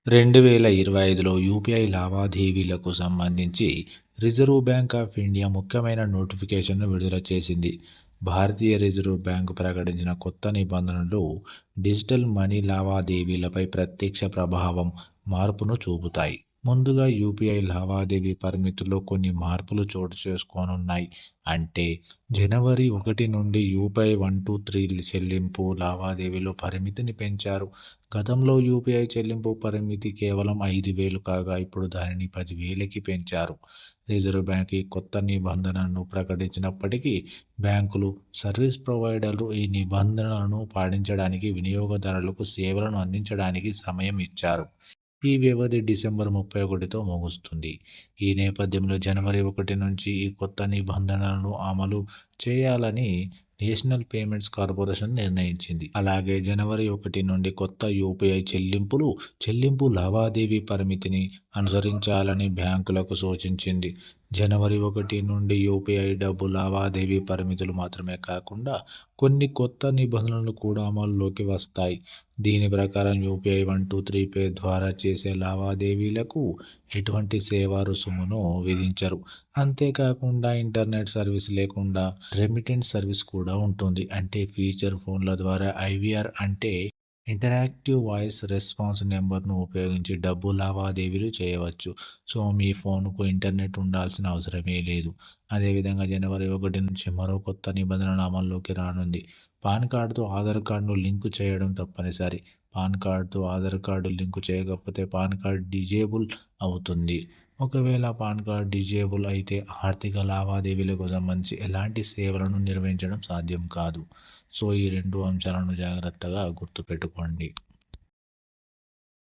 2025లో UPI లావాదేవీలకు సంబంధించి reserve bank of India ముఖ్యమైన నోటిఫికేషన్‌ను విడుదల చేసింది. భారతీయ రిజర్వ్ బ్యాంక్ ప్రకటించిన కొత్త నిబంధనలు డిజిటల్ మనీ లావాదేవీలపై ప్రత్యక్ష ప్రభావం, మార్పును చూపుతాయి. ముందుగా యూపీఐ లావాదేవీ పరిమితుల్లో కొన్ని మార్పులు చోటు చేసుకోనున్నాయి. అంటే జనవరి 1 నుండి యూపీఐ 123 చెల్లింపు లావాదేవీల పరిమితిని పెంచారు. గతంలో యూపీఐ చెల్లింపు పరిమితి కేవలం 5,000 కాగా ఇప్పుడు దానిని 10,000కి పెంచారు. రిజర్వ్ బ్యాంక్ ఈ కొత్త నిబంధనను ప్రకటించినప్పటికీ బ్యాంకులు, సర్వీస్ ప్రొవైడర్లు ఈ నిబంధనలను పాటించడానికి, వినియోగదారులకు సేవలను అందించడానికి సమయం ఇచ్చారు. ఈ వ్యవధి డిసెంబర్ 31తో ముగుస్తుంది. ఈ నేపథ్యంలో జనవరి 1 నుంచి ఈ కొత్త నిబంధనలను అమలు చేయాలని నేషనల్ పేమెంట్స్ కార్పొరేషన్ నిర్ణయించింది. అలాగే జనవరి 1 నుండి కొత్త యూపీఐ చెల్లింపు లావాదేవీ పరిమితిని అనుసరించాలని బ్యాంకులకు సూచించింది. జనవరి 1 నుండి యూపీఐ డబ్బు లావాదేవీ పరిమితులు మాత్రమే కాకుండా కొన్ని కొత్త నిబంధనలు కూడా అమల్లోకి వస్తాయి. దీని ప్రకారం యూపీఐ 123 పే ద్వారా చేసే లావాదేవీలకు ఎటువంటి సేవా రుసుమును విధించరు. అంతేకాకుండా ఇంటర్నెట్ సర్వీస్ లేకుండా రెమిటెన్స్ సర్వీస్ కూడా ఉంటుంది. అంటే ఫీచర్ ఫోన్ల ద్వారా ఐవీఆర్ అంటే ఇంటరాక్టివ్ వాయిస్ రెస్పాన్స్ నెంబర్ను ఉపయోగించి డబ్బు లావాదేవీలు చేయవచ్చు. సో, మీ ఫోన్కు ఇంటర్నెట్ ఉండాల్సిన అవసరమే లేదు. అదేవిధంగా జనవరి 1 నుంచి మరో కొత్త నిబంధన అమల్లోకి రానుంది. పాన్ కార్డుతో ఆధార్ కార్డును లింకు చేయడం తప్పనిసరి. పాన్ కార్డుతో ఆధార్ కార్డు లింకు చేయకపోతే పాన్ కార్డ్ డిజేబుల్ అవుతుంది. ఒకవేళ పాన్ కార్డ్ డిజేబుల్ అయితే ఆర్థిక లావాదేవీలకు సంబంధించి ఎలాంటి సేవలను నిర్వహించడం సాధ్యం కాదు. సో, ఈ 2 అంశాలను జాగ్రత్తగా గుర్తుపెట్టుకోండి.